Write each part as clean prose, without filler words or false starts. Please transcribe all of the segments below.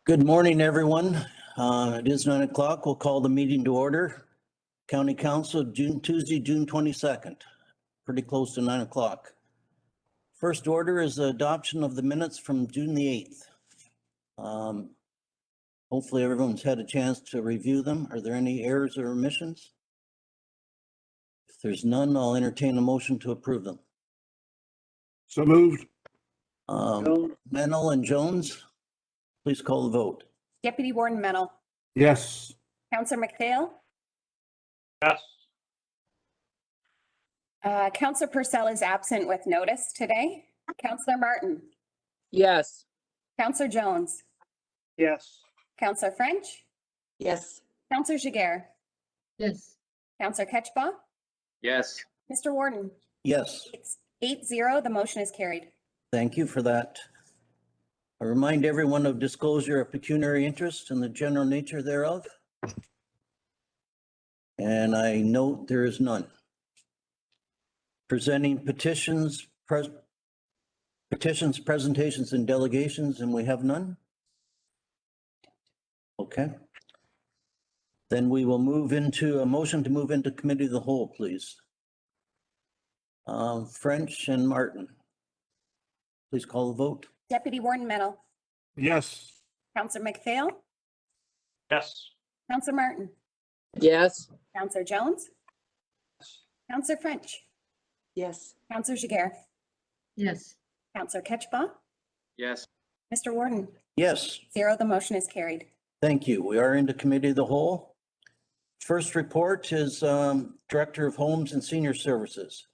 Good morning, everyone. It is 9 o'clock. We'll call the meeting to order. County Council, Tuesday, June 22nd, pretty close to 9 o'clock. First order is the adoption of the minutes from June the 8th. Hopefully everyone's had a chance to review them. Are there any errors or omissions? If there's none, I'll entertain a motion to approve them. So moved. Mennel and Jones, please call the vote. Deputy Warden Mennel. Yes. Councillor McPhail. Yes. Councillor Purcell is absent with notice today. Councillor Martin. Yes. Councillor Jones. Yes. Councillor French. Yes. Councillor Giguère. Yes. Councillor Ketchba. Yes. Mr. Warden. Yes. It's 8-0. The motion is carried. Thank you for that. I remind everyone of disclosure of pecuniary interest and the general nature thereof. And I note there is none. Presenting petitions, presentations, and delegations, and we have none. Okay. Then we will move into a motion to move into committee of the whole, please. French and Martin. Please call the vote. Deputy Warden Mennel. Yes. Councillor McPhail. Yes. Councillor Martin. Yes. Councillor Jones. Councillor French. Yes. Councillor Giguère. Yes. Councillor Ketchba. Yes. Mr. Warden. Yes. 0. The motion is carried. Thank you. We are into committee of the whole. First report is Director of Homes and Senior Services.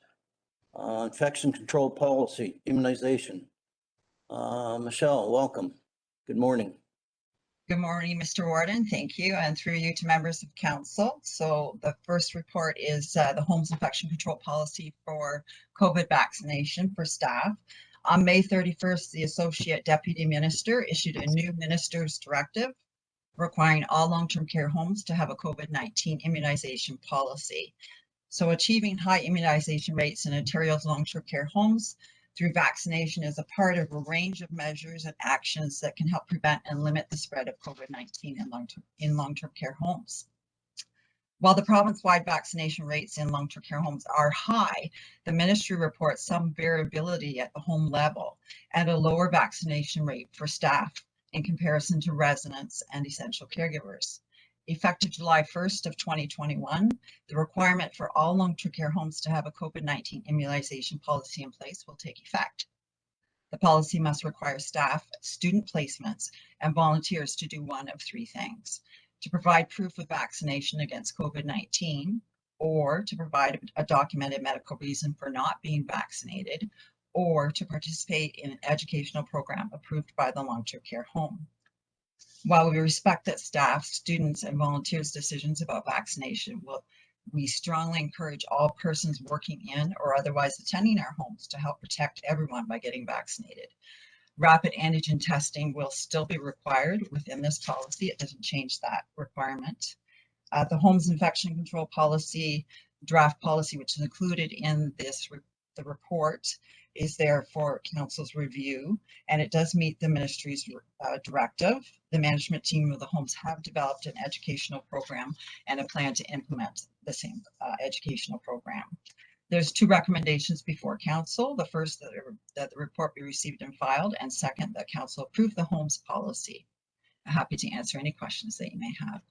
Infection control policy, immunization. Michelle, welcome. Good morning. Good morning, Mr. Warden. Thank you. And through you to members of council. So the first report is the Homes Infection Control Policy for COVID vaccination for staff. On May 31st, the Associate Deputy Minister issued a new minister's directive requiring all long-term care homes to have a COVID-19 immunization policy. So achieving high immunization rates in Ontario's long-term care homes through vaccination is a part of a range of measures and actions that can help prevent and limit the spread of COVID-19 in long-term care homes. While the province-wide vaccination rates in long-term care homes are high, the ministry reports some variability at the home level and a lower vaccination rate for staff in comparison to residents and essential caregivers. Effective July 1st of 2021, the requirement for all long-term care homes to have a COVID-19 immunization policy in place will take effect. The policy must require staff, student placements, and volunteers to do one of three things: to provide proof of vaccination against COVID-19, or to provide a documented medical reason for not being vaccinated, or to participate in an educational program approved by the long-term care home. While we respect that staff, students, and volunteers' decisions about vaccination, we strongly encourage all persons working in or otherwise attending our homes to help protect everyone by getting vaccinated. Rapid antigen testing will still be required within this policy. It doesn't change that requirement. The Homes Infection Control Policy, draft policy, which is included in the report, is there for council's review, and it does meet the ministry's directive. The management team of the homes have developed an educational program and a plan to implement the same educational program. There's two recommendations before council. The first, that the report be received and filed, and second, that council approve the homes policy. I'm happy to answer any questions that you may have.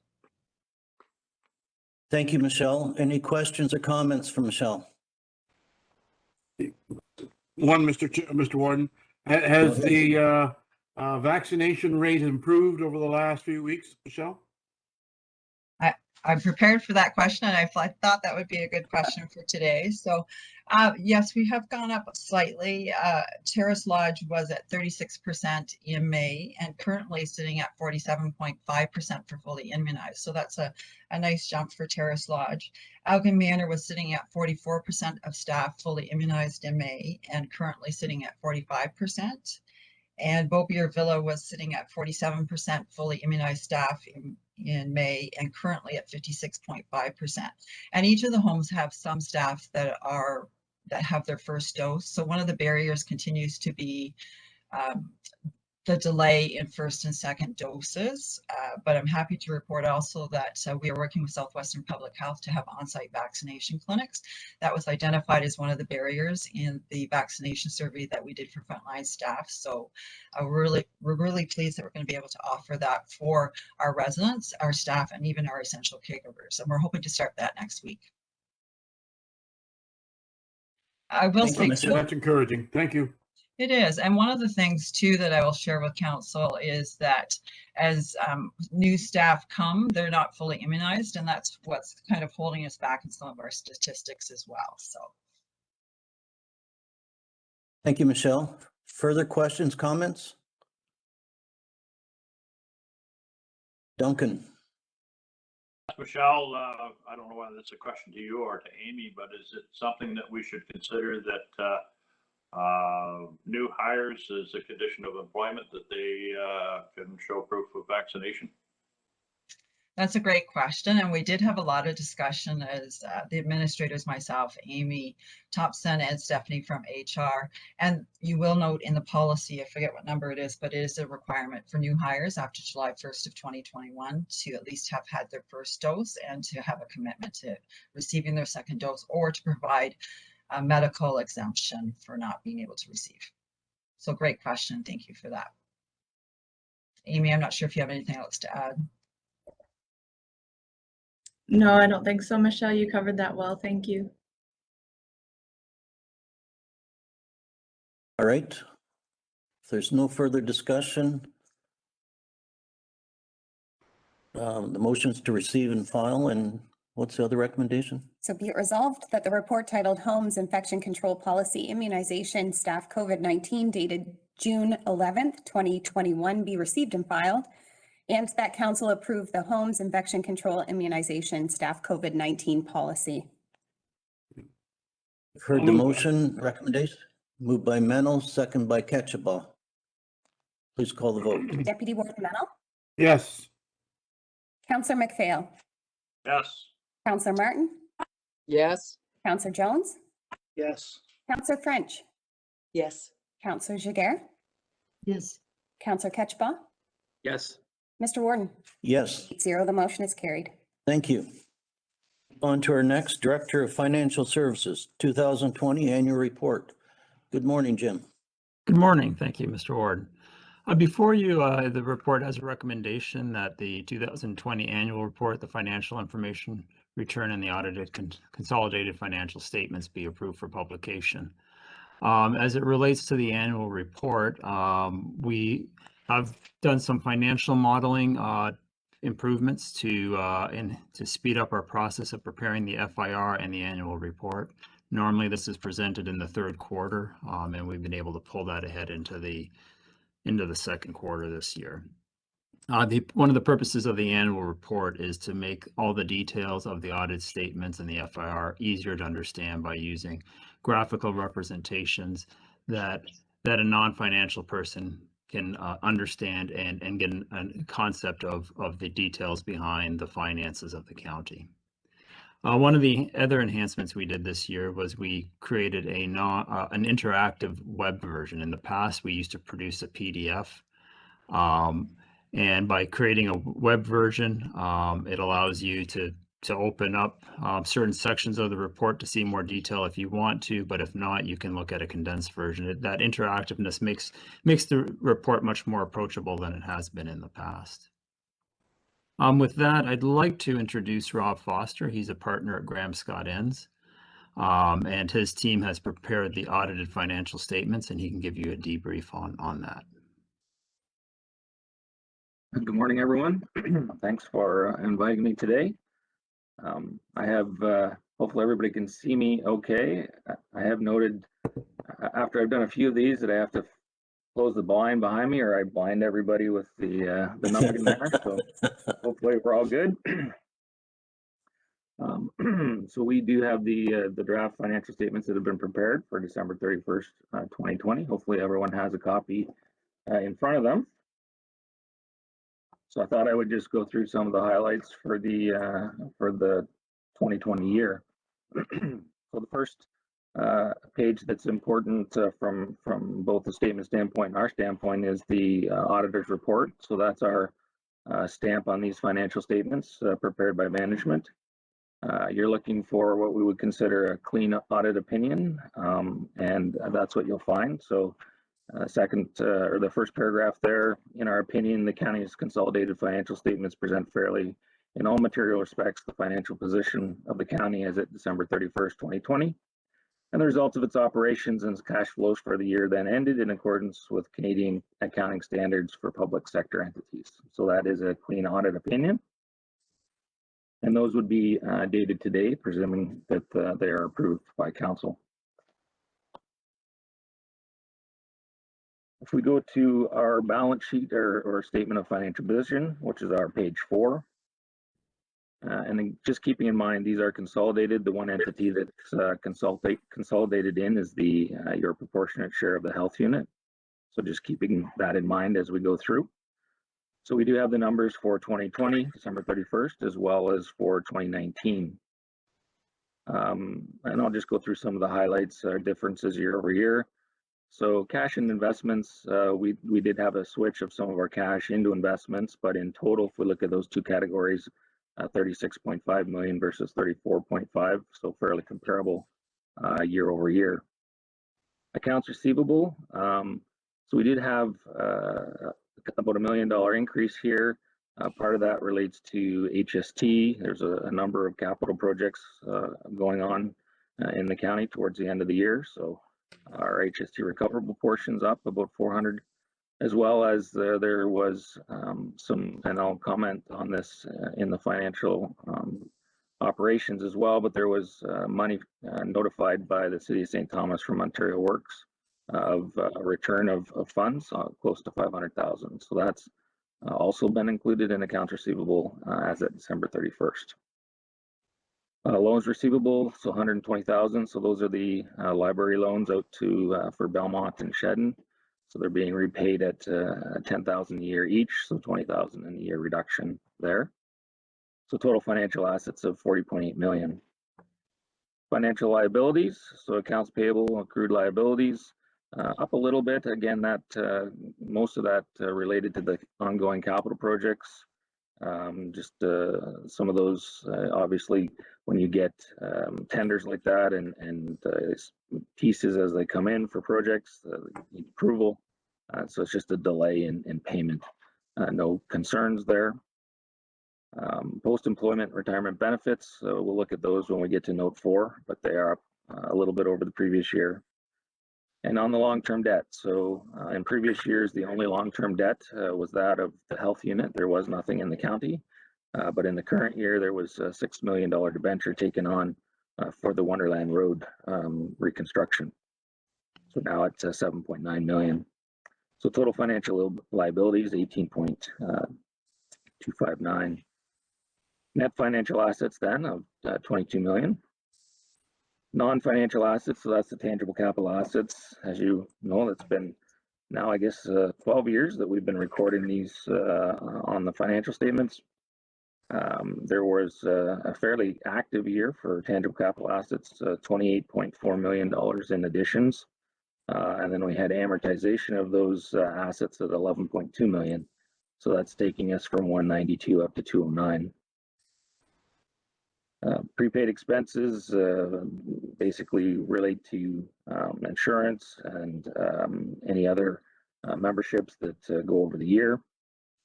Thank you, Michelle. Any questions or comments from Michelle? One, Mr. Warden, has the vaccination rate improved over the last few weeks, Michelle? I'm prepared for that question, and I thought that would be a good question for today. So yes, we have gone up slightly. Terrace Lodge was at 36% in May and currently sitting at 47.5% for fully immunized. So that's a nice jump for Terrace Lodge. Elgin Manor was sitting at 44% of staff fully immunized in May and currently sitting at 45%. And Beaubier Villa was sitting at 47% fully immunized staff in May and currently at 56.5%. And each of the homes have some staff that have their first dose. So one of the barriers continues to be the delay in first and second doses. But I'm happy to report also that we are working with Southwestern Public Health to have on-site vaccination clinics. That was identified as one of the barriers in the vaccination survey that we did for frontline staff. So we're really pleased that we're going to be able to offer that for our residents, our staff, and even our essential caregivers. And we're hoping to start that next week. I will Thank you, say Michelle. That's encouraging. Thank you. it is. And one of the things too that I will share with council is that as new staff come, they're not fully immunized, and that's what's kind of holding us back in some of our statistics as well. So. Thank you, Michelle. Further questions, comments? Duncan. Michelle, I don't know whether it's a question to you or to Amy, but is it something that we should consider that new hires as a condition of employment that they can show proof of vaccination? That's a great question. And we did have a lot of discussion as the administrators, myself, Amy Thompson, and Stephanie from HR. And you will note in the policy, I forget what number it is, but it is a requirement for new hires after July 1st of 2021 to at least have had their first dose and to have a commitment to receiving their second dose or to provide a medical exemption for not being able to receive. So great question. Thank you for that. Amy, I'm not sure if you have anything else to add. No, I don't think so, Michelle. You covered that well. Thank you. All right. If there's no further discussion, the motion is to receive and file, and what's the other recommendation? So be it resolved that the report titled Homes Infection Control Policy Immunization Staff COVID-19 dated June 11th, 2021 be received and filed, and that council approve the Homes Infection Control Immunization Staff COVID-19 policy. Heard the motion, recommendation, moved by Mennel, second by Ketchabah. Please call the vote. Deputy Warden Mennel, Yes. Councillor McPhail, Yes. Councillor Martin, Yes. Councillor Jones, Yes. Councillor French, Yes. Councillor Jiguer, Yes. Councillor Ketchba, Yes. Mr. Warden. Yes, 8-0, the motion is carried. thank you. On to our next, Director of Financial Services, 2020 Annual Report. Good morning, Jim. Good morning. Thank you, Mr. Ward. Before you, the report has a recommendation that the 2020 annual report, the financial information return, and the audited consolidated financial statements be approved for publication. As it relates to the annual report, we have done some financial modeling improvements to speed up our process of preparing the FIR and the annual report. Normally, this is presented in the third quarter, and we've been able to pull that ahead into the second quarter this year. One of the purposes of the annual report is to make all the details of the audit statements and the FIR easier to understand by using graphical representations that a non-financial person can understand and get a concept of the details behind the finances of the county. One of the other enhancements we did this year was we created an interactive web version. In the past, we used to produce a PDF. And by creating a web version, it allows you to open up certain sections of the report to see more detail if you want to, but if not, you can look at a condensed version. That interactiveness makes the report much more approachable than it has been in the past. With that, I'd like to introduce Rob Foster. He's a partner at Graham Scott Inns, and his team has prepared the audited financial statements, and he can give you a debrief on that. Good morning, everyone. Thanks for inviting me today. I have, hopefully everybody can see me okay. I have noted after I've done a few of these that I have to close the blind behind me or I blind everybody with the number in there. So hopefully we're all good. So we do have the draft financial statements that have been prepared for December 31st, 2020. Hopefully everyone has a copy in front of them. So I thought I would just go through some of the highlights for the 2020 year. So the first page that's important from both the statement standpoint and our standpoint is the auditor's report. So that's our stamp on these financial statements prepared by management. You're looking for what we would consider a clean audit opinion, and that's what you'll find. So the first paragraph there, in our opinion, the county's consolidated financial statements present fairly in all material respects the financial position of the county as at December 31st, 2020, and the results of its operations and cash flows for the year then ended in accordance with Canadian accounting standards for public sector entities. So that is a clean audit opinion. And those would be dated today, presuming that they are approved by council. If we go to our balance sheet or statement of financial position, which is our page 4, and then just keeping in mind these are consolidated. The one entity that's consolidated in is your proportionate share of the health unit. So just keeping that in mind as we go through. So we do have the numbers for 2020, December 31st, as well as for 2019. And I'll just go through some of the highlights, differences year over year. So cash and investments, we did have a switch of some of our cash into investments, but in total, if we look at those two categories, 36.5 million versus 34.5, so fairly comparable year over year. Accounts receivable, so we did have about $1 million increase here. Part of that relates to HST. There's a number of capital projects going on in the county towards the end of the year. So our HST recoverable portion's up about 400, as well as there was some, and I'll comment on this in the financial operations as well, but there was money notified by the City of St. Thomas from Ontario Works of a return of funds close to 500,000. So that's also been included in accounts receivable as at December 31st. Loans receivable, so 120,000. So those are the library loans out to for Belmont and Shedden. So they're being repaid at 10,000 a year each, so 20,000 in a year reduction there. So total financial assets of 40.8 million. Financial liabilities, so accounts payable, accrued liabilities, up a little bit. Again, that most of that related to the ongoing capital projects. Just some of those, obviously, when you get tenders like that and pieces as they come in for projects, need approval. So it's just a delay in payment. No concerns there. Post-employment retirement benefits, so we'll look at those when we get to note 4, but they are up a little bit over the previous year. And on the long-term debt, so in previous years, the only long-term debt was that of the health unit. There was nothing in the county, but in the current year, there was a $6 million debenture taken on for the Wonderland Road reconstruction. So now it's 7.9 million. So total financial liabilities, 18.259. Net financial assets then of 22 million. Non-financial assets, so that's the tangible capital assets. As you know, that's been now, I guess, 12 years that we've been recording these on the financial statements. There was a fairly active year for tangible capital assets, $28.4 million in additions. And then we had amortization of those assets at 11.2 million. So that's taking us from 192 up to 209. Prepaid expenses basically relate to insurance and any other memberships that go over the year.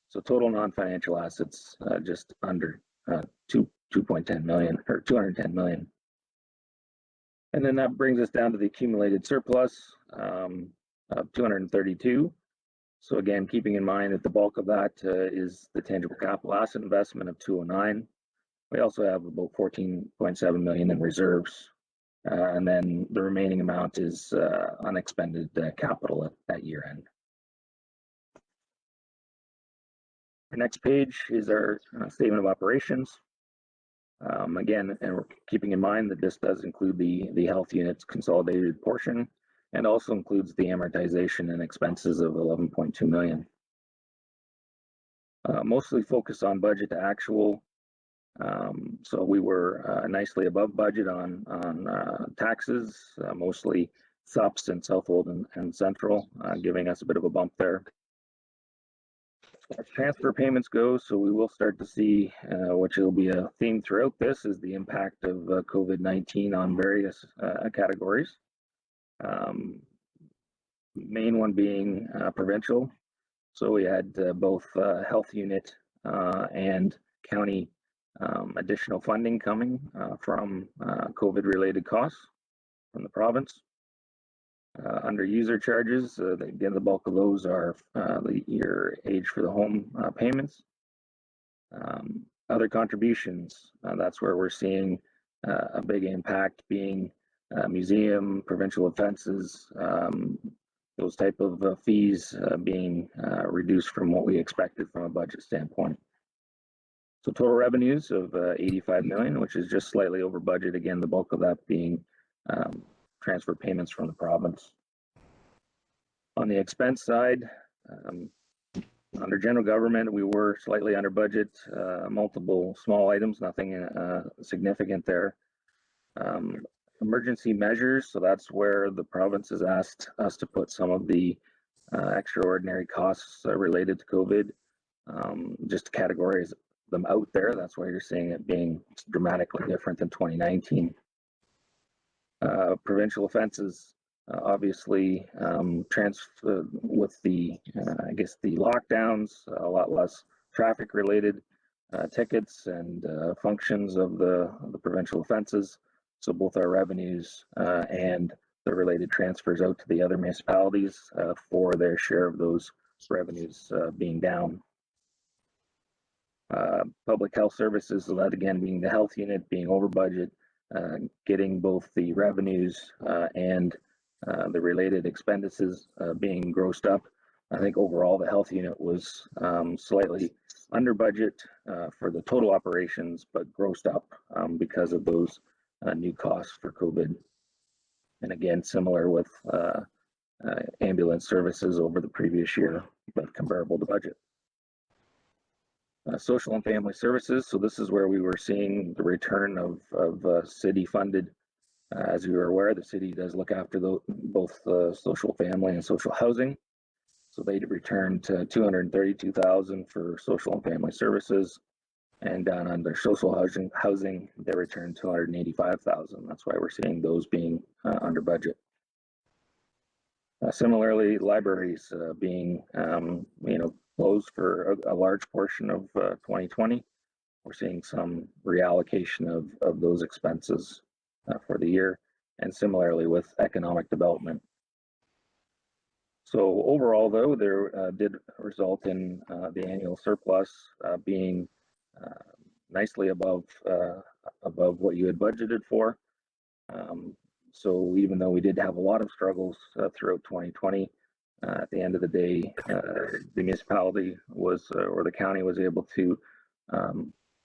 So total non-financial assets just under 210 million or 210 million. And then that brings us down to the accumulated surplus of 232. So again, keeping in mind that the bulk of that is the tangible capital asset investment of 209. We also have about 14.7 million in reserves, and then the remaining amount is unexpended capital at year end. The next page is our statement of operations. Again, and we're keeping in mind that this does include the health unit's consolidated portion, and also includes the amortization and expenses of 11.2 million. Mostly focused on budget to actual. So we were nicely above budget on taxes, mostly SUPS in Southwold and Central, giving us a bit of a bump there. As transfer payments go, so we will start to see, which will be a theme throughout this, is the impact of COVID-19 on various categories. Main one being provincial. So we had both health unit and county additional funding coming from COVID-related costs from the province. Under user charges, again, the bulk of those are your age for the home payments. Other contributions, that's where we're seeing a big impact being museum, provincial offenses, those type of fees being reduced from what we expected from a budget standpoint. So total revenues of 85 million, which is just slightly over budget. Again, the bulk of that being transfer payments from the province. On the expense side, under general government, we were slightly under budget, multiple small items, nothing significant there. Emergency measures, so that's where the province has asked us to put some of the extraordinary costs related to COVID, just to categorize them out there. That's why you're seeing it being dramatically different than 2019. Provincial offenses, obviously, with the, I guess, the lockdowns, a lot less traffic related tickets and functions of the provincial offenses. So both our revenues and the related transfers out to the other municipalities for their share of those revenues being down. Public health services, so that again being the health unit being over budget, getting both the revenues and the related expenses being grossed up. I think overall the health unit was slightly under budget for the total operations, but grossed up because of those new costs for COVID. And again, similar with ambulance services over the previous year, but comparable to budget. Social and family services. So this is where we were seeing the return of city funded. As you are aware, the city does look after both social family and social housing. So they returned to 232,000 for social and family services, and down under social housing, they returned 285,000. That's why we're seeing those being under budget. Similarly, libraries being closed for a large portion of 2020. We're seeing some reallocation of those expenses for the year, and similarly with economic development. So overall, though, there did result in the annual surplus being nicely above what you had budgeted for. So even though we did have a lot of struggles throughout 2020, at the end of the day, the municipality was, or the county was able to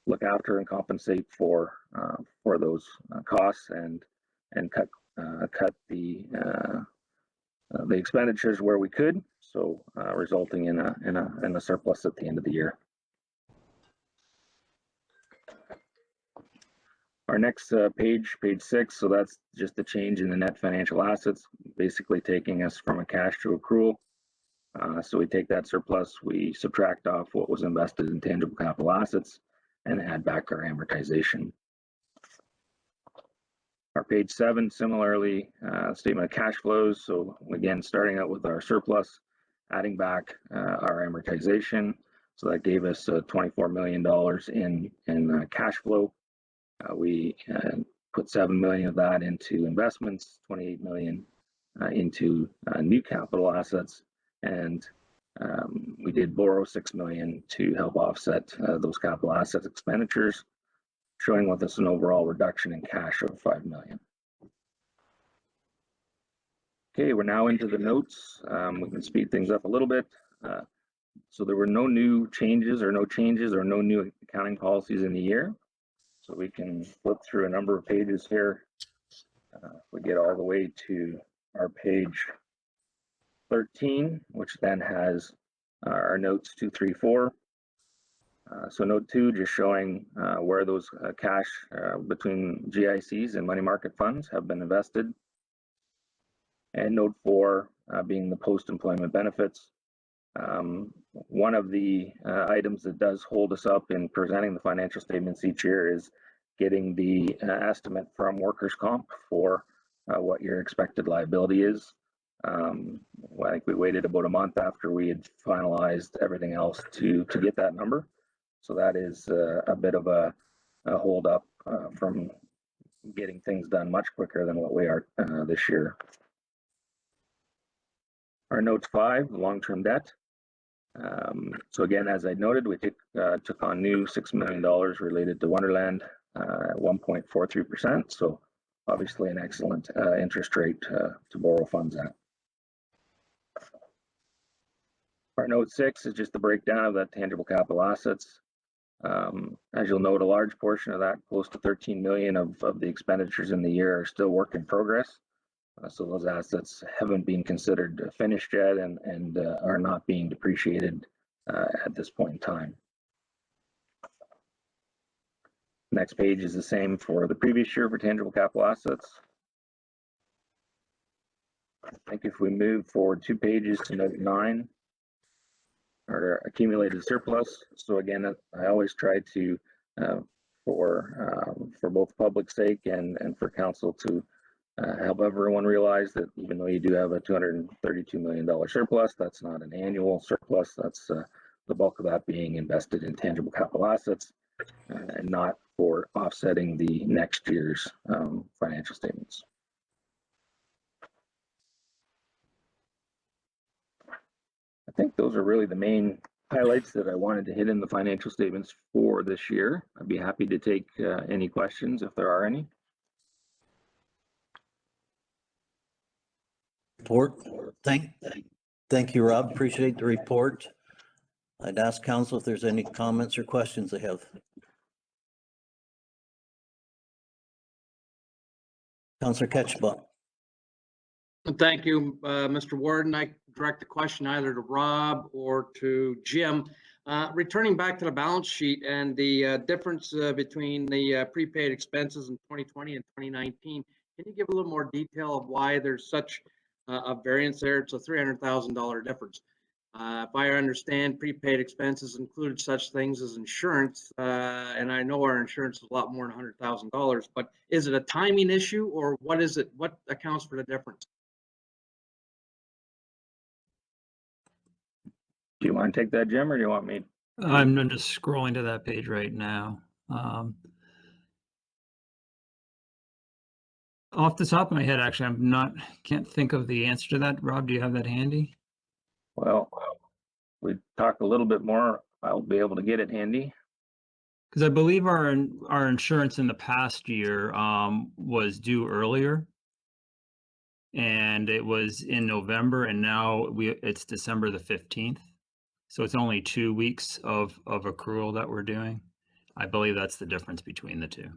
look after and compensate for those costs and cut the expenditures where we could. So resulting in a surplus at the end of the year. Our next page 6, so that's just the change in the net financial assets, basically taking us from a cash to accrual. So we take that surplus, we subtract off what was invested in tangible capital assets, and add back our amortization. Our page 7, similarly, statement of cash flows. So again, starting out with our surplus, adding back our amortization. So that gave us $24 million in cash flow. We put 7 million of that into investments, 28 million into new capital assets, and we did borrow 6 million to help offset those capital asset expenditures, showing with us an overall reduction in cash of 5 million. Okay, we're now into the notes. We can speed things up a little bit. So there were no new changes or no new accounting policies in the year. So we can flip through a number of pages here. We get all the way to our page 13, which then has our notes 2, 3, 4. So note 2 just showing where those cash between GICs and money market funds have been invested. And note 4 being the post-employment benefits. One of the items that does hold us up in presenting the financial statements each year is getting the estimate from workers' comp for what your expected liability is. I think we waited about a month after we had finalized everything else to get that number. So that is a bit of a hold up from getting things done much quicker than what we are this year. Our note 5, long-term debt. So again, as I noted, we took on new $6 million related to Wonderland at 1.43%. So obviously an excellent interest rate to borrow funds at. Our note 6 is just the breakdown of that tangible capital assets. As you'll note, a large portion of that, close to 13 million of the expenditures in the year, are still work in progress. So those assets haven't been considered finished yet and are not being depreciated at this point in time. Next page is the same for the previous year for tangible capital assets. I think if we move forward 2 pages to note 9, our accumulated surplus. So again, I always try to, for both public sake and for council to help everyone realize that even though you do have a $232 million surplus, that's not an annual surplus. That's the bulk of that being invested in tangible capital assets and not for offsetting the next year's financial statements. I think those are really the main highlights that I wanted to hit in the financial statements for this year. I'd be happy to take any questions if there are any. Report. Thank you, Rob. Appreciate the report. I'd ask council if there's any comments or questions they have. Councillor Ketchba. Thank you, Mr. Warden. I direct the question either to Rob or to Jim. Returning back to the balance sheet and the difference between the prepaid expenses in 2020 and 2019, can you give a little more detail of why there's such a variance there? It's a $300,000 difference. If I understand, prepaid expenses included such things as insurance, and I know our insurance is a lot more than $100,000, but is it a timing issue or what is it? What accounts for the difference? Do you want to take that, Jim, or do you want me? I'm just scrolling to that page right now. Off the top of my head, actually, can't think of the answer to that. Rob, do you have that handy? Well, we talk a little bit more. I'll be able to get it handy. Because I believe our insurance in the past year was due earlier, and it was in November, and now it's December the 15th. So it's only 2 weeks of accrual that we're doing. I believe that's the difference between the two.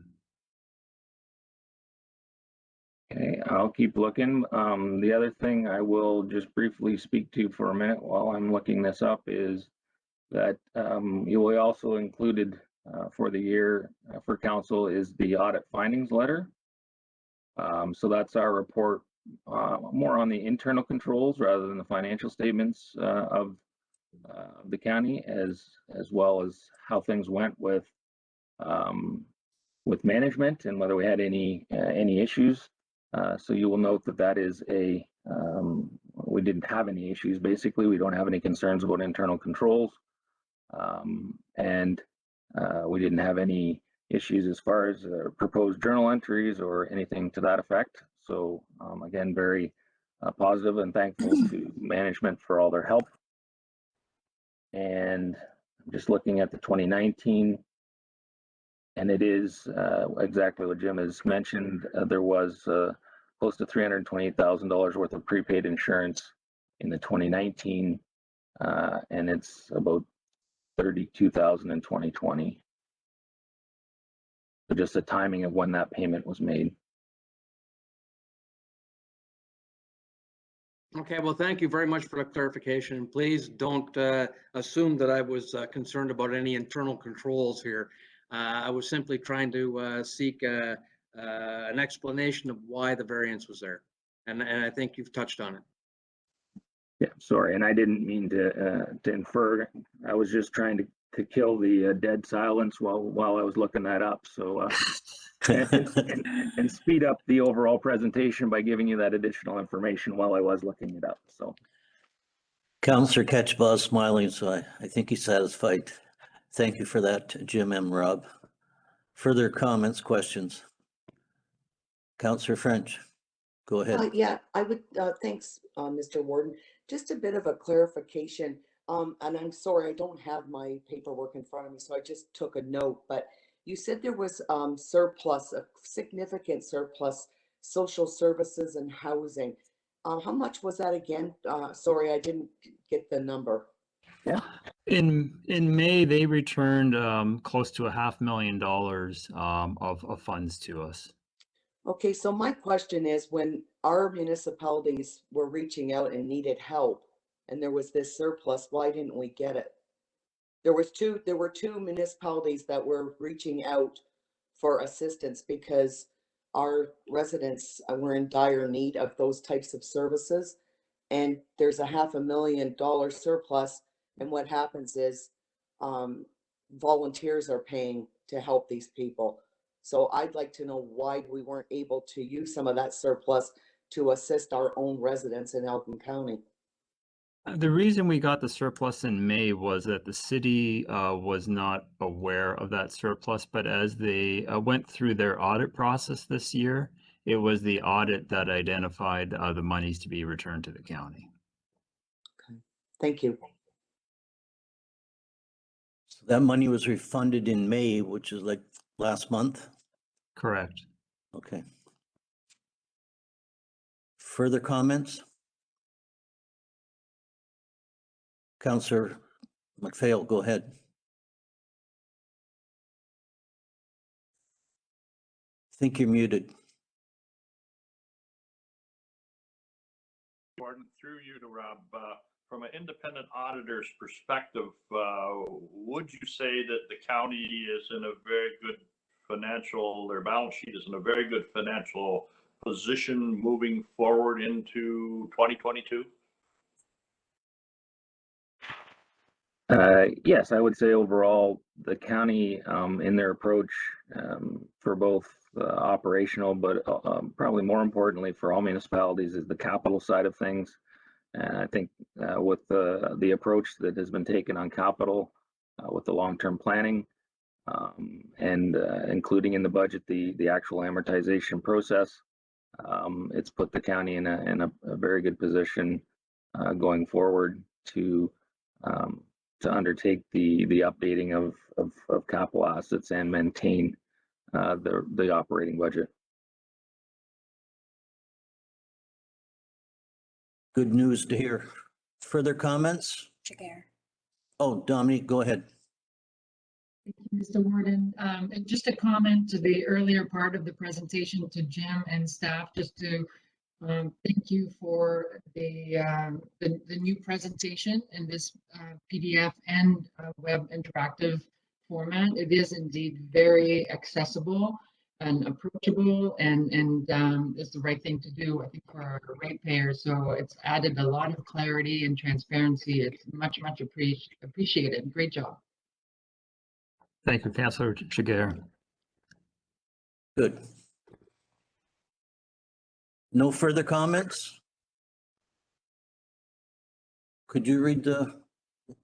Okay, I'll keep looking. The other thing I will just briefly speak to for a minute while I'm looking this up is that you will also included for the year for council is the audit findings letter. So that's our report more on the internal controls rather than the financial statements of the county, as well as how things went with management and whether we had any issues. So you will note that is we didn't have any issues. Basically, we don't have any concerns about internal controls, and we didn't have any issues as far as proposed journal entries or anything to that effect. So again, very positive and thankful to management for all their help. And I'm just looking at the 2019, and it is exactly what Jim has mentioned. There was close to $328,000 worth of prepaid insurance in the 2019, and it's about $32,000 in 2020. So just the timing of when that payment was made. Okay, well, thank you very much for the clarification. And please don't assume that I was concerned about any internal controls here. I was simply trying to seek an explanation of why the variance was there. And I think you've touched on it. Yeah, sorry, and I didn't mean to infer. I was just trying to kill the dead silence while I was looking that up. So and speed up the overall presentation by giving you that additional information while I was looking it up. So Counselor Ketchbaugh is smiling, so I think he's satisfied. Thank you for that, Jim M. Rob. Further comments, questions? Counselor French, go ahead. Yeah, I would, thanks, Mr. Warden. Just a bit of a clarification. And I'm sorry, I don't have my paperwork in front of me, so I just took a note, but you said there was surplus, a significant surplus, social services and housing. How much was that again? Sorry, I didn't get the number. In May, they returned close to $500,000 of funds to us. Okay, so my question is, when our municipalities were reaching out and needed help, and there was this surplus, why didn't we get it? There were two municipalities that were reaching out for assistance because our residents were in dire need of those types of services. And there's a $500,000 surplus, and what happens is volunteers are paying to help these people. So I'd like to know why we weren't able to use some of that surplus to assist our own residents in Elgin County. The reason we got the surplus in May was that the city was not aware of that surplus, but as they went through their audit process this year, it was the audit that identified the monies to be returned to the county. Okay, thank you. So that money was refunded in May, which is like last month? Correct. Okay. Further comments? Counselor McPhail, go ahead. I think you're muted. Gordon, through you to Rob, from an independent auditor's perspective, would you say that the county is in a very good financial, their balance sheet is in a very good financial position moving forward into 2022? yes, I would say overall the county in their approach for both operational, but probably more importantly for all municipalities is the capital side of things. And I think with the approach that has been taken on capital with the long-term planning and including in the budget the actual amortization process, it's put the county in a very good position going forward to undertake the updating of capital assets and maintain the operating budget. Good news to hear. Further comments? Jagger. Oh, Dominique, go ahead. Thank you, Mr. Warden. And just a comment to the earlier part of the presentation to Jim and staff, just to thank you for the new presentation in this PDF and web interactive format. It is indeed very accessible and approachable, and it's the right thing to do, I think, for our ratepayers. So it's added a lot of clarity and transparency. It's much appreciated. Great job. Thank you, Councillor Jagger. Good. No further comments? Could you read the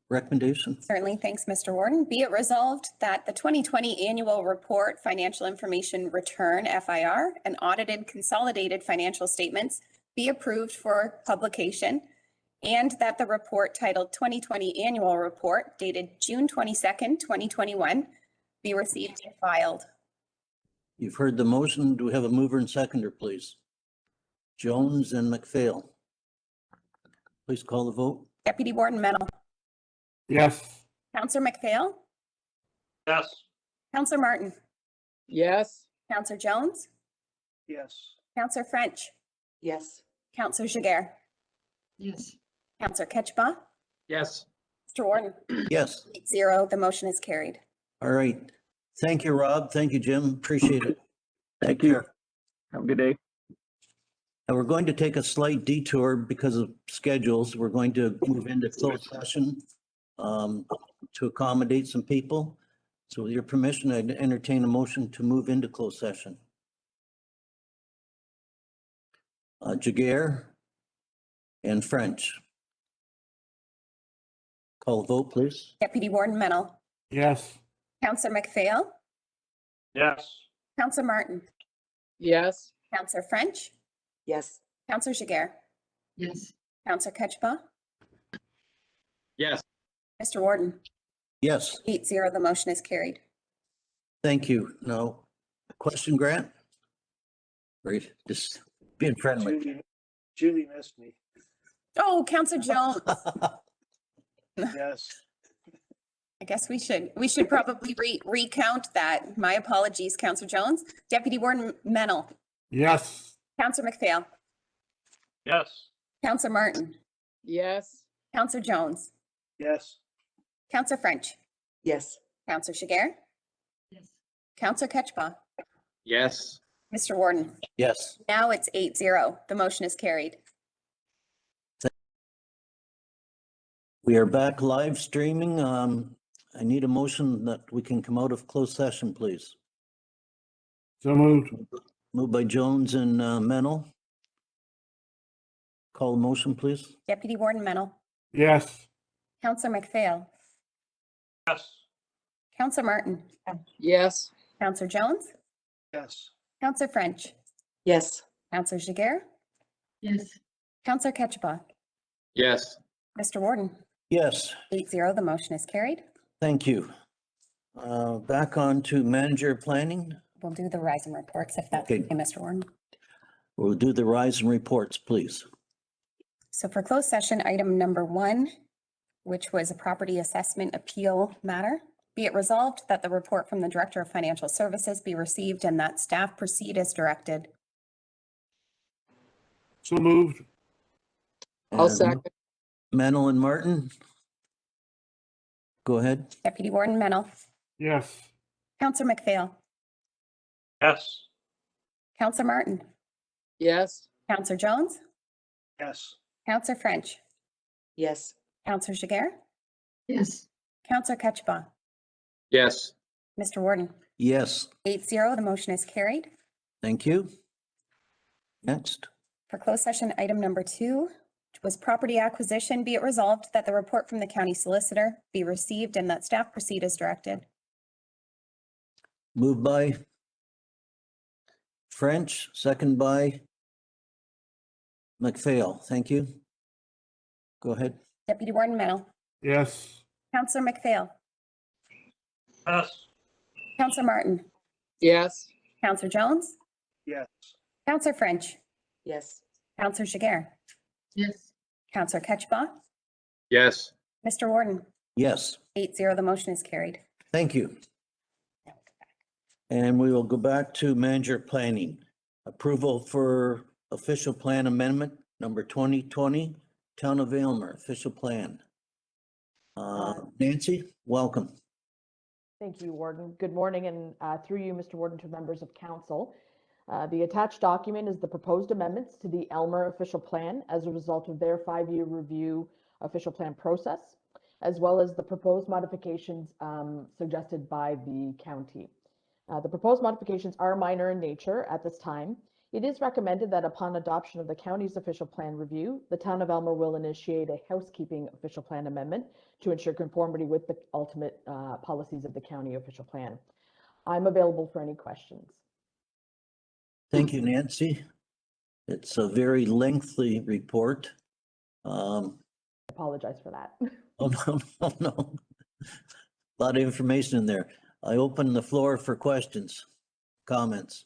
recommendation? Certainly, thanks, Mr. Warden. Be it resolved that the 2020 Annual Report Financial Information Return, FIR, and audited consolidated financial statements be approved for publication, and that the report titled 2020 Annual Report dated June 22nd, 2021 be received and filed. You've heard the motion. Do we have a mover and seconder, please? Jones and McPhail. Please call the vote. Deputy Warden Mennel. Yes. Councillor McPhail. Yes. Councillor Martin. Yes. Councillor Jones. Yes. Councillor French. Yes. Councillor Jagger. Yes. Counselor Ketchba. Yes. Mr. Warden. Yes. 8-0, the motion is carried. All right. Thank you, Rob. Thank you, Jim. Appreciate it. Thank Take you. care. Have a good day. And we're going to take a slight detour because of schedules. We're going to move into closed session to accommodate some people. So with your permission, I'd entertain a motion to move into closed session. Jaguar and French. Call vote, please. Deputy Warden Mennel. Yes. Counselor McPhail. Yes. Counselor Martin. Yes. Counselor French. Yes. Counselor Jaguar. Yes. Counselor Ketchba. Yes. Mr. Warden. Yes, 8-0, the motion is carried. thank you. No question, Grant? Great, just being friendly. Julie missed me. Oh, Counselor Jones. Yes. I guess we should probably recount that. My apologies, Counselor Jones. Deputy Warden Mennel. Yes. Counselor McPhail. Yes. Counselor Martin. Yes. Counselor Jones. Yes. Counselor French. Yes. Counselor Jaguar. Yes. Counselor Ketchba. Yes. Mr. Warden. Yes, Now it's 8-0. The motion is carried. we are back live streaming. I need a motion that we can come out of closed session, please. So moved. Moved by Jones and Mennel. Call the motion, please. Deputy Warden Mennel. Yes. Counselor McPhail. Yes. Counselor Martin. Yes. Counselor Jones. Yes. Counselor French. Yes. Counselor Jaguar. Yes. Counselor Ketchba. Yes. Mr. Warden. Yes, 8-0, the motion is carried. thank you. Back on to manager planning. We'll do the rise and reports if that's Okay. okay, Mr. Warden. We'll do the rise and reports, please. So for closed session, item number 1, which was a property assessment appeal matter, be it resolved that the report from the Director of Financial Services be received and that staff proceed as directed. So moved. I'll And second. Mennel and Martin. Go ahead. Deputy Warden Mennel. Yes. Counselor McPhail. Yes. Counselor Martin. Yes. Counselor Jones. Yes. Counselor French. Yes. Counselor Jaguar. Yes. Counselor Ketchba. Yes. Mr. Warden. Yes, 8-0, the motion is carried. thank you. Next. For closed session, item number 2, which was property acquisition, be it resolved that the report from the county solicitor be received and that staff proceed as directed. Moved by French, second by McPhail. Thank you. Go ahead. Deputy Warden Mennel. Yes. Counselor McPhail. Yes. Counselor Martin. Yes. Counselor Jones. Yes. Counselor French. Yes. Counselor Jaguar. Yes. Counselor Ketchba. Yes. Mr. Warden. Yes, 8-0, the motion is carried. thank you. And we will go back to manager planning. Approval for official plan amendment number 2020, Town of Aylmer, official plan. Nancy, welcome. Thank you, Warden. Good morning, and through you, Mr. Warden, to members of council. The attached document is the proposed amendments to the Aylmer official plan as a result of their 5-year review official plan process, as well as the proposed modifications suggested by the county. The proposed modifications are minor in nature at this time. It is recommended that upon adoption of the county's official plan review, the town of Aylmer will initiate a housekeeping official plan amendment to ensure conformity with the ultimate policies of the county official plan. I'm available for any questions. Thank you, Nancy. It's a very lengthy report. Apologize for that. Oh, no. A lot of information in there. I open the floor for questions, comments.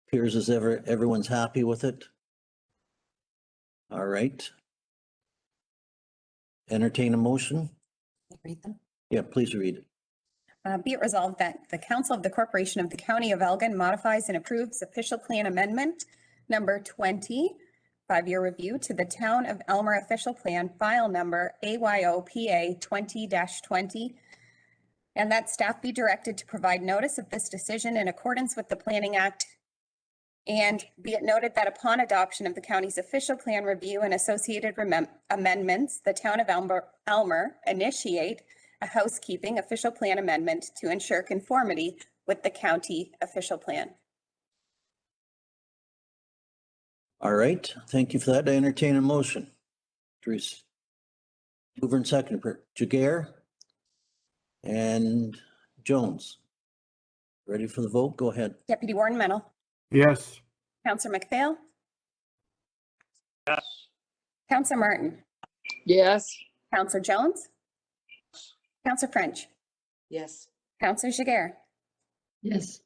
Appears as ever, everyone's happy with it. All right. Entertain a motion. Read them. Yeah, please read it. Be it resolved that the Council of the Corporation of the County of Elgin modifies and approves official plan amendment number 20, 5-year review to the Town of Elmer official plan, file number AYOPA 20-20, and that staff be directed to provide notice of this decision in accordance with the Planning Act. And be it noted that upon adoption of the county's official plan review and associated amendments, the Town of Elmer initiate a housekeeping official plan amendment to ensure conformity with the county official plan. All right, thank you for that. I entertain a motion. Therese. Mover and seconder, Jaguar and Jones. Ready for the vote? Go ahead. Deputy Warden Mennel, Yes. Councillor McPhail, Yes. Councillor Martin, Yes. Councillor Jones, Councillor French, Yes. Councillor Jaguar, Yes.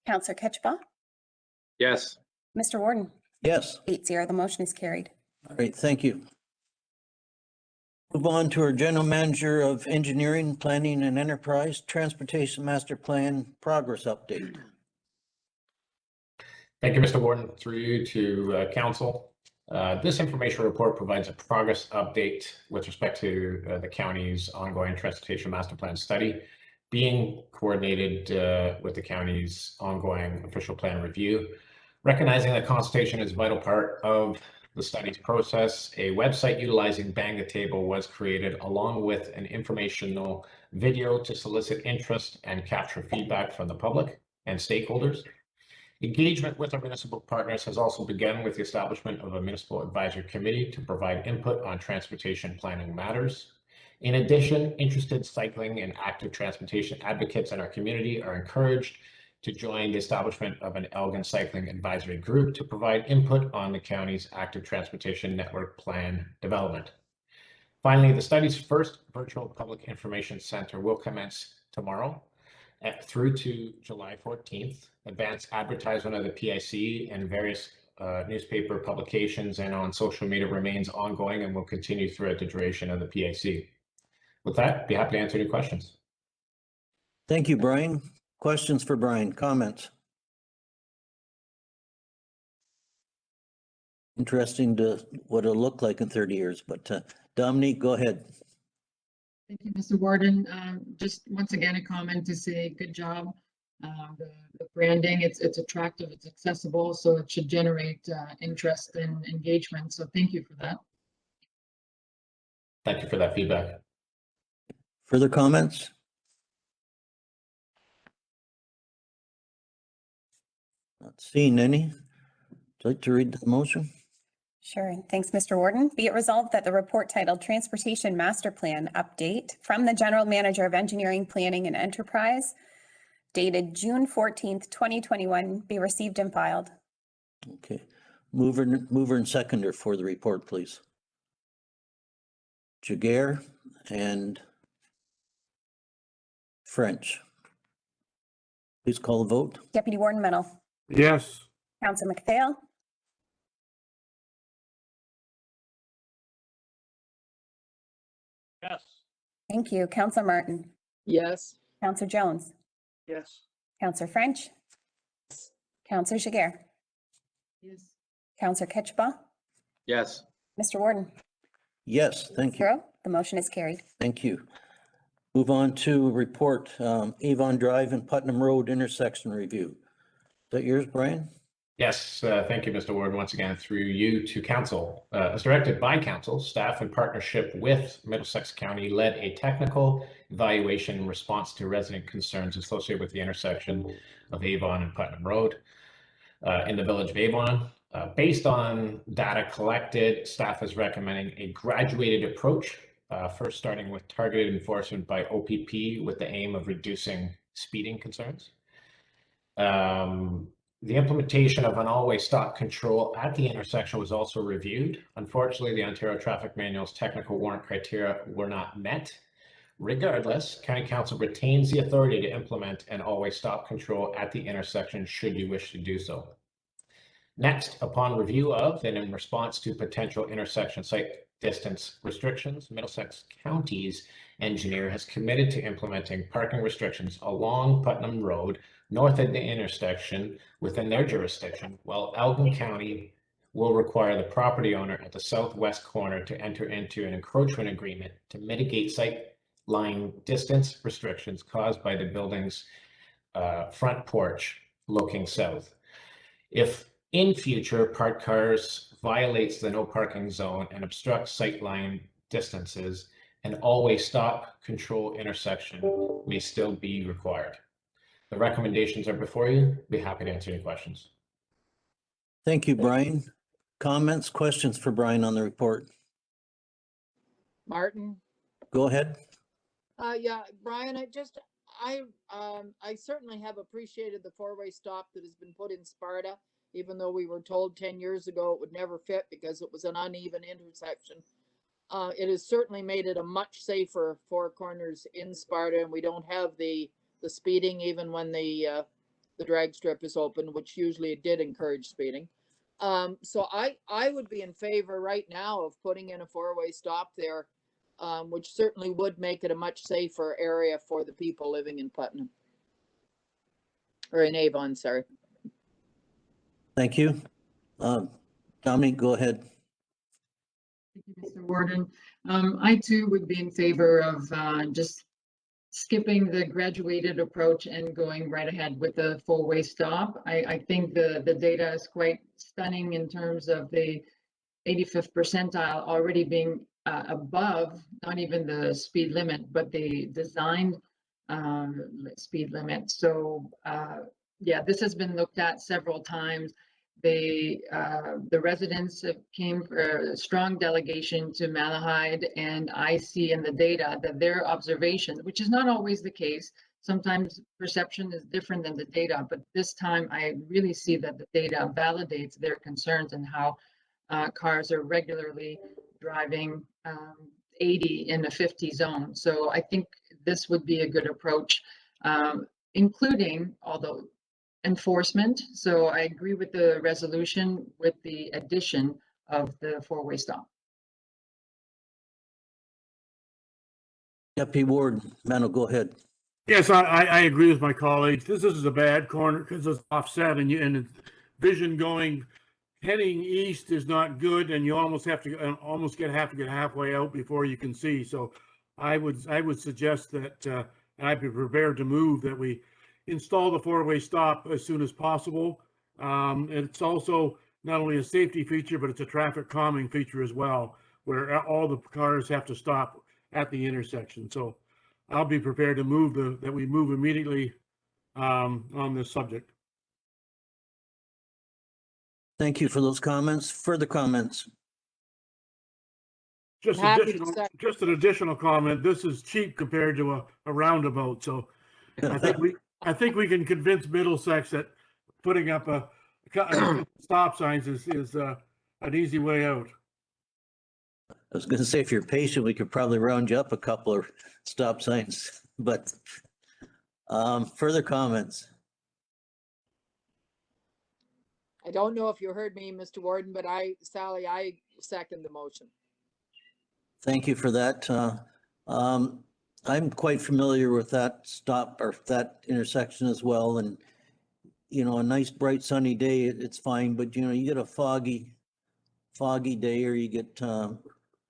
Councillor Ketchba, Yes. Mr. Warden, Yes. 8-0, the motion is carried. All right, thank you. Move on to our General Manager of Engineering, Planning and Enterprise, Transportation Master Plan Progress Update. Thank you, Mr. Warden. Through you to Council. This information report provides a progress update with respect to the county's ongoing Transportation Master Plan study being coordinated with the county's ongoing official plan review. Recognizing that consultation is a vital part of the study's process, a website utilizing Bang the Table was created along with an informational video to solicit interest and capture feedback from the public and stakeholders. Engagement with our municipal partners has also begun with the establishment of a municipal advisory committee to provide input on transportation planning matters. In addition, interested cycling and active transportation advocates in our community are encouraged to join the establishment of an Elgin Cycling Advisory Group to provide input on the county's active transportation network plan development. Finally, the study's first virtual public information center will commence tomorrow through to July 14th. Advanced advertisement of the PIC and various newspaper publications and on social media remains ongoing and will continue throughout the duration of the PIC. With that, be happy to answer any questions. Thank you, Brian. Questions for Brian, comments? Interesting to what it'll look like in 30 years, but Dominique, go ahead. Thank you, Mr. Warden. Just once again, a comment to say good job. The branding, it's attractive, it's accessible, so it should generate interest and engagement. So thank you for that. Thank you for that feedback. Further comments? Not seeing any. Would you like to read the motion? Sure. Thanks, Mr. Warden. Be it resolved that the report titled Transportation Master Plan Update from the General Manager of Engineering, Planning and Enterprise dated June 14th, 2021 be received and filed. Okay. Mover and seconder for the report, please. Jaguar and French. Please call the vote. Deputy Warden Mennel, Yes. Councillor McPhail, Yes. thank you. Councillor Martin, Yes. Councillor Jones, Yes. Councillor French, Councillor Jaguar, Yes. Councillor Ketchba, Yes. Mr. Warden. Yes, thank you. 0, the motion is carried. Thank you. Move on to report, Avon Drive and Putnam Road intersection review. Is that yours, Brian? Yes, thank you, Mr. Ward. Once again, through you to Council. As directed by Council, staff in partnership with Middlesex County led a technical evaluation in response to resident concerns associated with the intersection of Avon and Putnam Road in the village of Avon. Based on data collected, staff is recommending a graduated approach, first starting with targeted enforcement by OPP with the aim of reducing speeding concerns. The implementation of an always stop control at the intersection was also reviewed. Unfortunately, the Ontario Traffic Manual's technical warrant criteria were not met. Regardless, County Council retains the authority to implement an always stop control at the intersection should you wish to do so. Next, upon review of and in response to potential intersection site distance restrictions, Middlesex County's engineer has committed to implementing parking restrictions along Putnam Road north of the intersection within their jurisdiction, while Elgin County will require the property owner at the southwest corner to enter into an encroachment agreement to mitigate sight line distance restrictions caused by the building's front porch looking south. If in future parked cars violates the no parking zone and obstructs sightline distances, an always stop control intersection may still be required. The recommendations are before you. Be happy to answer any questions. Thank you, Brian. Comments, questions for Brian on the report? Martin? Go ahead. Yeah, Brian, I certainly have appreciated the four-way stop that has been put in Sparta, even though we were told 10 years ago it would never fit because it was an uneven intersection. It has certainly made it a much safer four corners in Sparta, and we don't have the speeding even when the drag strip is open, which usually it did encourage speeding. So I would be in favor right now of putting in a four-way stop there, which certainly would make it a much safer area for the people living in Putnam. Or in Avon, sorry. Thank you. Dominique, go ahead. Thank you, Mr. Warden. I too would be in favor of just skipping the graduated approach and going right ahead with the four-way stop. I think the data is quite stunning in terms of the 85th percentile already being above not even the speed limit, but the designed speed limit. So yeah, this has been looked at several times. The residents came for a strong delegation to Malahide, and I see in the data that their observation, which is not always the case, sometimes perception is different than the data, but this time I really see that the data validates their concerns and how cars are regularly driving 80 in the 50 zone. So I think this would be a good approach, including, although enforcement. So I agree with the resolution with the addition of the four-way stop. Deputy Ward, Mano, go ahead. Yes, I agree with my colleagues. This is a bad corner because it's offset and vision going heading east is not good, and you almost have to get halfway out before you can see. So I would suggest that and I'd be prepared to move that we install the four-way stop as soon as possible. It's also not only a safety feature, but it's a traffic calming feature as well, where all the cars have to stop at the intersection. So I'll be prepared to move that we move immediately on this subject. Thank you for those comments. Further comments? Just an additional comment. This is cheap compared to a roundabout. So I think we can convince Middlesex that putting up a stop signs is an easy way out. I was going to say, if you're patient, we could probably round you up a couple of stop signs, but further comments? I don't know if you heard me, Mr. Warden, but Sally, I second the motion. Thank you for that. I'm quite familiar with that stop or that intersection as well. And, you know, a nice bright sunny day, it's fine, but you know, you get a foggy day or you get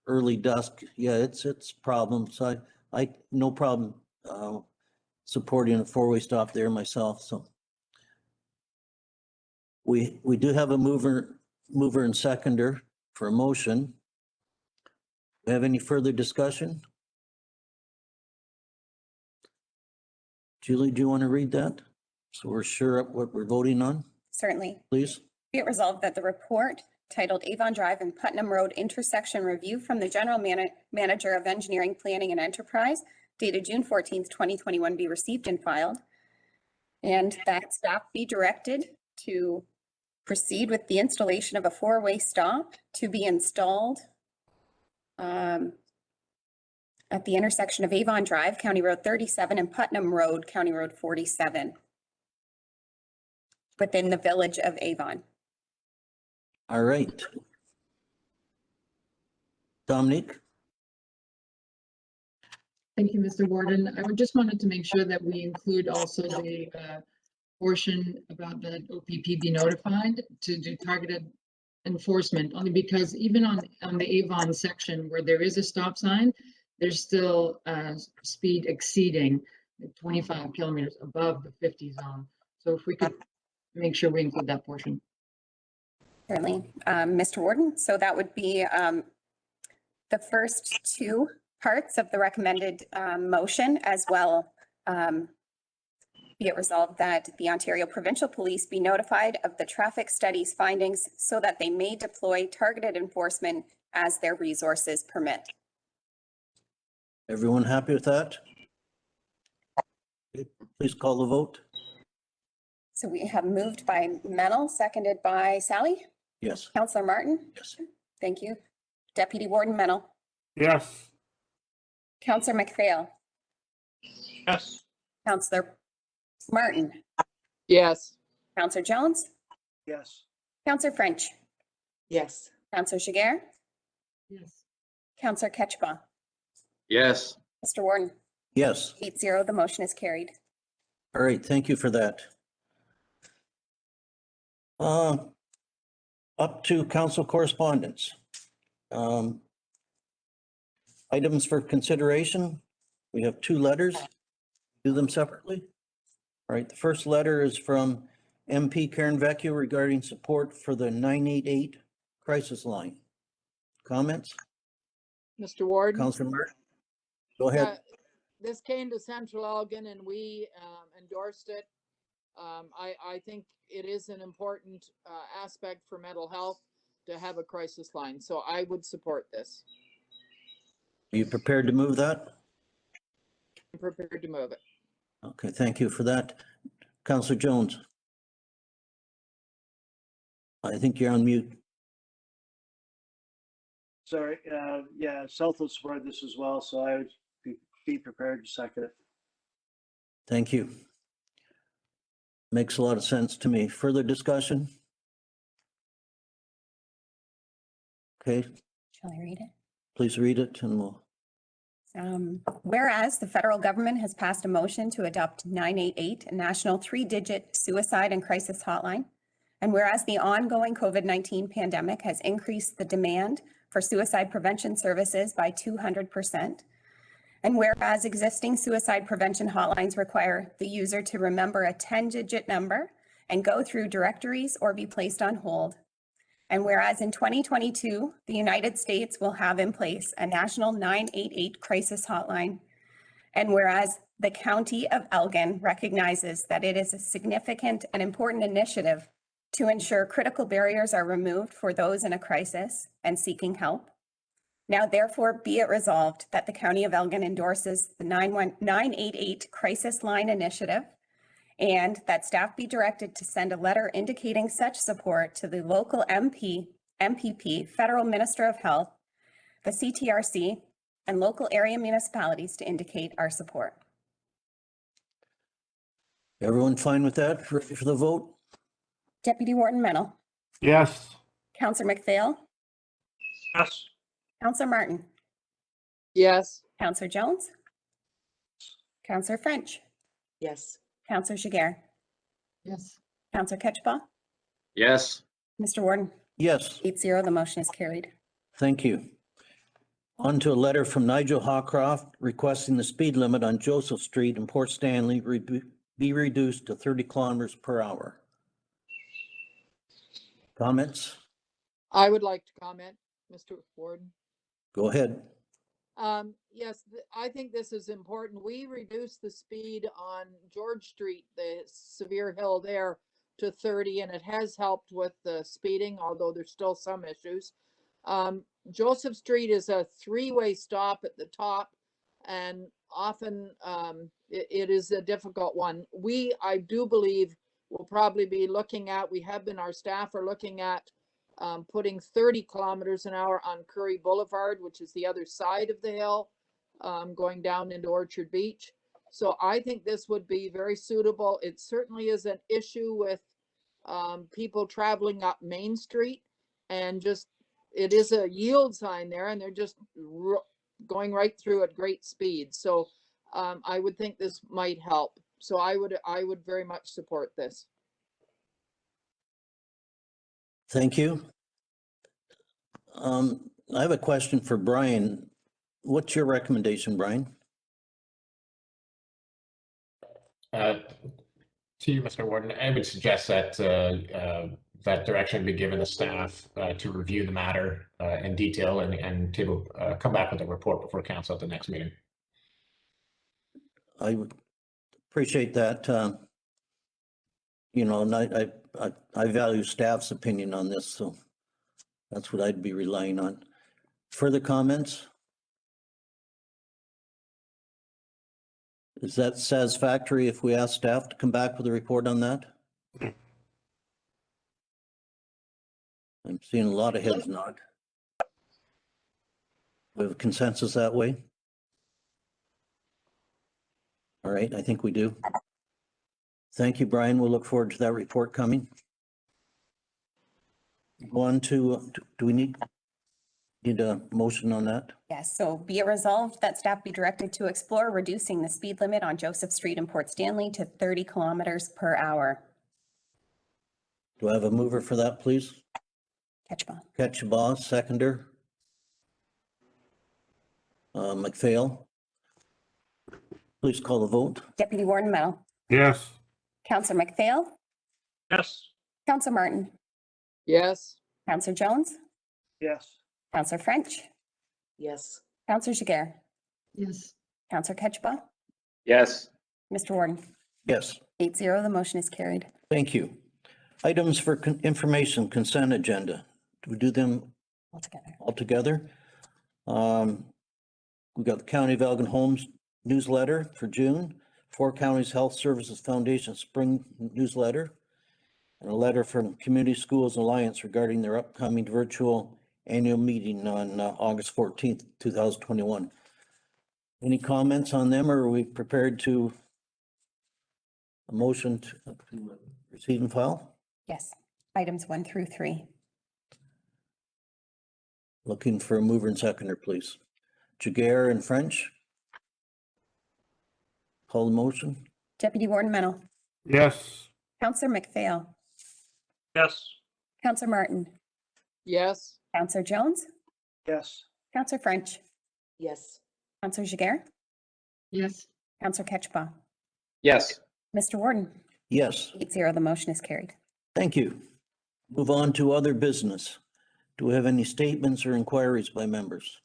early dusk. Yeah, it's problems. I no problem supporting a four-way stop there myself. So we do have a mover and seconder for a motion. Do we have any further discussion? Julie, do you want to read that? So we're sure of what we're voting on, Certainly. please. Be it resolved that the report titled Avon Drive and Putnam Road Intersection Review from the General Manager of Engineering, Planning and Enterprise dated June 14th, 2021 be received and filed. And that staff be directed to proceed with the installation of a four-way stop to be installed at the intersection of Avon Drive, County Road 37, and Putnam Road, County Road 47, within the village of Avon. All right. Dominique? Thank you, Mr. Warden. I would just wanted to make sure that we include also the portion about that OPP be notified to do targeted enforcement, only because even on the Avon section where there is a stop sign, there's still speed exceeding 25 kilometers above the 50 zone. So if we could make sure we include that portion. Certainly, Mr. Warden. So that would be the first two parts of the recommended motion, as well. Be it resolved that the Ontario Provincial Police be notified of the traffic study's findings so that they may deploy targeted enforcement as their resources permit. Everyone happy with that? Okay, please call the vote. So we have moved by Mennel, seconded by Sally. Yes. Councillor Martin? Yes. Thank you. Deputy Warden Mennel? Yes. Councillor McPhail? Yes. Councillor Martin? Yes. Councillor Jones? Yes. Councillor French? Yes. Councillor Jiguer? Yes. Councillor Ketchba? Yes. Mr. Warden? Yes. 8-0, the motion is carried. All right, thank you for that. Up to council correspondence. Items for consideration. We have 2 letters. Do them separately. All right, the first letter is from MP Karen Vecchio regarding support for the 988 crisis line. Comments? Mr. Warden? Councilor Martin? Go ahead. This came to Central Elgin and we endorsed it. I think it is an important aspect for mental health to have a crisis line, so I would support this. Are you prepared to move that? I'm prepared to move it. Okay, thank you for that. Councilor Jones? I think you're on mute. Sorry, yeah, South will support this as well, so I would be prepared to second it. Thank you. Makes a lot of sense to me. Further discussion? Okay, Shall I read it? please read it and we'll. Whereas the federal government has passed a motion to adopt 988, a national 3-digit suicide and crisis hotline, and whereas the ongoing COVID-19 pandemic has increased the demand for suicide prevention services by 200%, and whereas existing suicide prevention hotlines require the user to remember a 10-digit number and go through directories or be placed on hold, and whereas in 2022, the United States will have in place a national 988 crisis hotline, and whereas the County of Elgin recognizes that it is a significant and important initiative to ensure critical barriers are removed for those in a crisis and seeking help. Now therefore be it resolved that the County of Elgin endorses the 988 crisis line initiative, and that staff be directed to send a letter indicating such support to the local MPP, Federal Minister of Health, the CTRC, and local area municipalities to indicate our support. Everyone fine with that? Ready for the vote? Deputy Warden Mennel? Yes. Councillor McPhail? Yes. Councillor Martin? Yes. Councillor Jones? Councillor French? Yes. Councillor Jiguer? Yes. Councillor Ketchba? Yes. Mr. Warden? Yes, 8-0, the motion is carried. thank you. On to a letter from Nigel Hawcroft requesting the speed limit on Joseph Street in Port Stanley be reduced to 30 kilometers per hour. Comments? I would like to comment, Mr. Warden. Go ahead. Yes, I think this is important. We reduced the speed on George Street, the severe hill there, to 30, and it has helped with the speeding, although there's still some issues. Joseph Street is a 3-way stop at the top, and often it is a difficult one. I do believe we'll probably be looking at, our staff are looking at putting 30 kilometers an hour on Curry Boulevard, which is the other side of the hill, going down into Orchard Beach. So I think this would be very suitable. It certainly is an issue with people traveling up Main Street, and just, it is a yield sign there, and they're just going right through at great speed. So I would think this might help. So I would very much support this. Thank you. I have a question for Brian. What's your recommendation, Brian? To you, Mr. Warden, I would suggest that that direction be given to staff to review the matter in detail and to come back with a report before council at the next meeting. I would appreciate that. You know, and I value staff's opinion on this, so that's what I'd be relying on. Further comments? Is that satisfactory if we ask staff to come back with a report on that? I'm seeing a lot of heads nod. We have a consensus that way? All right, I think we do. Thank you, Brian. We'll look forward to that report coming. Go on to, do we need a motion on that? Yes, so be it resolved that staff be directed to explore reducing the speed limit on Joseph Street in Port Stanley to 30 kilometers per hour. Do I have a mover for that, please? Ketchba. Ketchba, seconder. McPhail. Please call the vote. Deputy Warden Mennel. Yes. Councillor McPhail. Yes. Councillor Martin. Yes. Councillor Jones. Yes. Councillor French. Yes. Councillor Jiguer. Yes. Councillor Ketchba. Yes. Mr. Warden. Yes, 8-0, the motion is carried. thank you. Items for information consent agenda. Do we do them Altogether. all together? We've got the County of Elgin Homes newsletter for June, Four Counties Health Services Foundation Spring newsletter, and a letter from Community Schools Alliance regarding their upcoming virtual annual meeting on August 14th, 2021. Any comments on them, or are we prepared to a motion to receive and file? Yes, items 1 through 3. Looking for a mover and seconder, please. Jiguer and French. Call the motion. Deputy Warden Mennel. Yes. Councillor McPhail. Yes. Councillor Martin. Yes. Councillor Jones. Yes. Councillor French. Yes. Councillor Jiguer. Yes. Councillor Ketchba. Yes. Mr. Warden. Yes, 8-0, the motion is carried. thank you. Move on to other business. Do we have any statements or inquiries by members?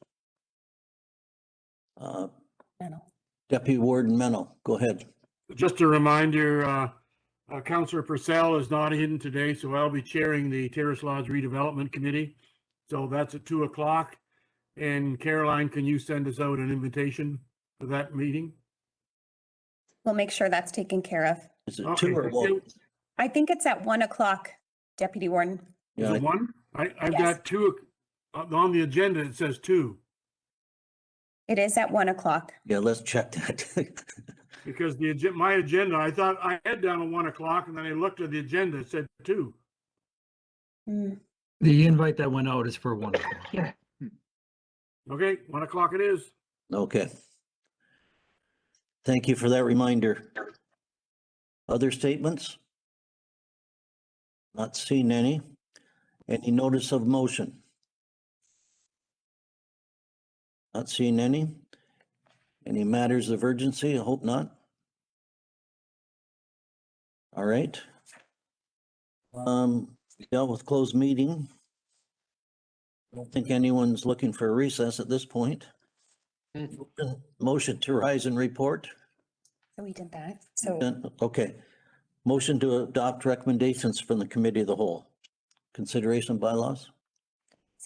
Mennel. Deputy Warden Mennel, go ahead. Just a reminder, Councillor Purcell is not in today, so I'll be chairing the Terrace Lodge Redevelopment Committee. So that's at 2 o'clock. And Caroline, can you send us out an invitation for that meeting? We'll make sure that's taken care of. Is it Okay, 2 or 1? I think it's at 1 o'clock, Deputy Warden. Is Yeah, it 1? I've Yes. got 2, on the agenda, it says 2. It is at 1 o'clock. yeah, let's check that. Because my agenda, I thought I had down at 1 o'clock, and then I looked at the agenda, it said 2. Hmm. The invite that went out is for 1 o'clock. Okay, 1 o'clock it is. Okay. Thank you for that reminder. Other statements? Not seeing any. Any notice of motion? Not seeing any. Any matters of urgency? I hope not. All right. We dealt with closed meeting. I don't think anyone's looking for a recess at this point. Motion to rise and report. So we did that. So Okay. Motion to adopt recommendations from the committee of the whole. Consideration of bylaws?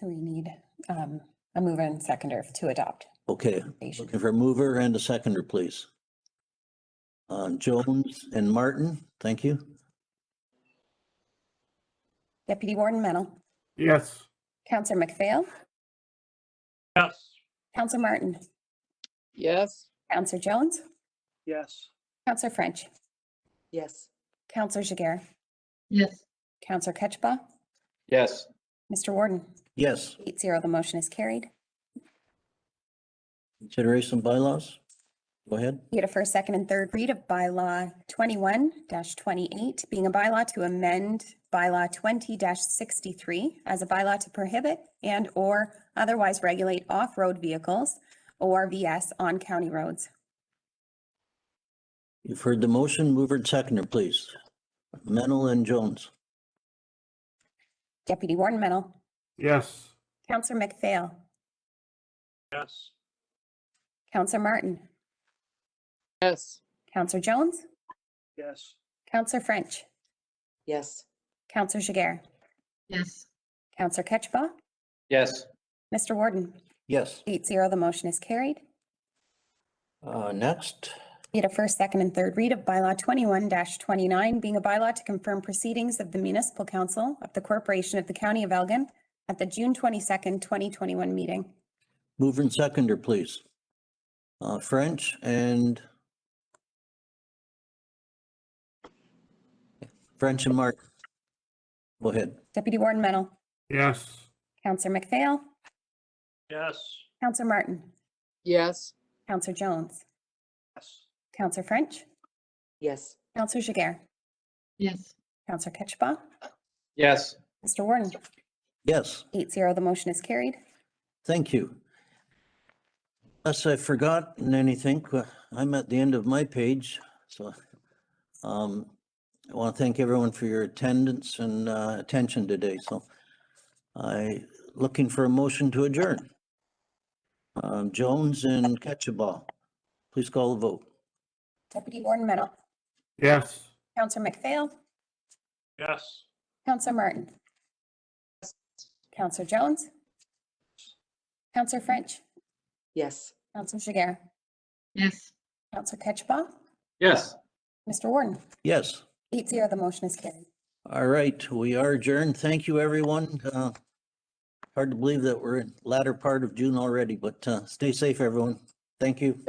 we need a mover and seconder to adopt. Okay, looking for a mover and a seconder, please. Jones and Martin, thank you. Deputy Warden Mennel. Yes. Councillor McPhail. Yes. Councillor Martin. Yes. Councillor Jones. Yes. Councillor French. Yes. Councillor Jiguer. Yes. Councillor Ketchba. Yes. Mr. Warden. Yes, 8-0, the motion is carried. Consideration bylaws. Go ahead. Be it a first, second, and third read of bylaw 21-28, being a bylaw to amend bylaw 20-63 as a bylaw to prohibit and or otherwise regulate off-road vehicles, ORVs, on county roads. You've heard the motion. Mover and seconder, please. Mennel and Jones. Deputy Warden Mennel, Yes. Councillor McPhail, Yes. Councillor Martin, Yes. Councillor Jones, Yes. Councillor French, Yes. Councillor Jiguer, Yes. Councillor Ketchba, Yes. Mr. Warden. Yes. 8-0, the motion is carried. Next. Be it a first, second, and third read of bylaw 21-29, being a bylaw to confirm proceedings of the Municipal Council of the Corporation of the County of Elgin at the June 22nd, 2021 meeting. Mover and seconder, please. French and Martin. Go ahead. Deputy Warden Mennel, Yes. Councillor McPhail, Yes. Councillor Martin, Yes. Councillor Jones, Yes. Councillor French, Yes. Councillor Jiguer, Yes. Councillor Ketchba, Yes. Mr. Warden. Yes. 8-0, the motion is carried. Thank you. Unless I've forgotten anything, I'm at the end of my page. So I want to thank everyone for your attendance and attention today. So looking for a motion to adjourn. Jones and Ketchabah, please call the vote. Deputy Warden Mennel, Yes. Councillor McPhail, Yes. Councillor Martin, Councillor Jones, Councillor French, Yes. Councillor Jiguer, Yes. Councillor Ketchba, Yes. Mr. Warden. Yes. 8-0, the motion is carried. All right, we are adjourned. Thank you, everyone. Hard to believe that we're in the latter part of June already, but stay safe, everyone. Thank you.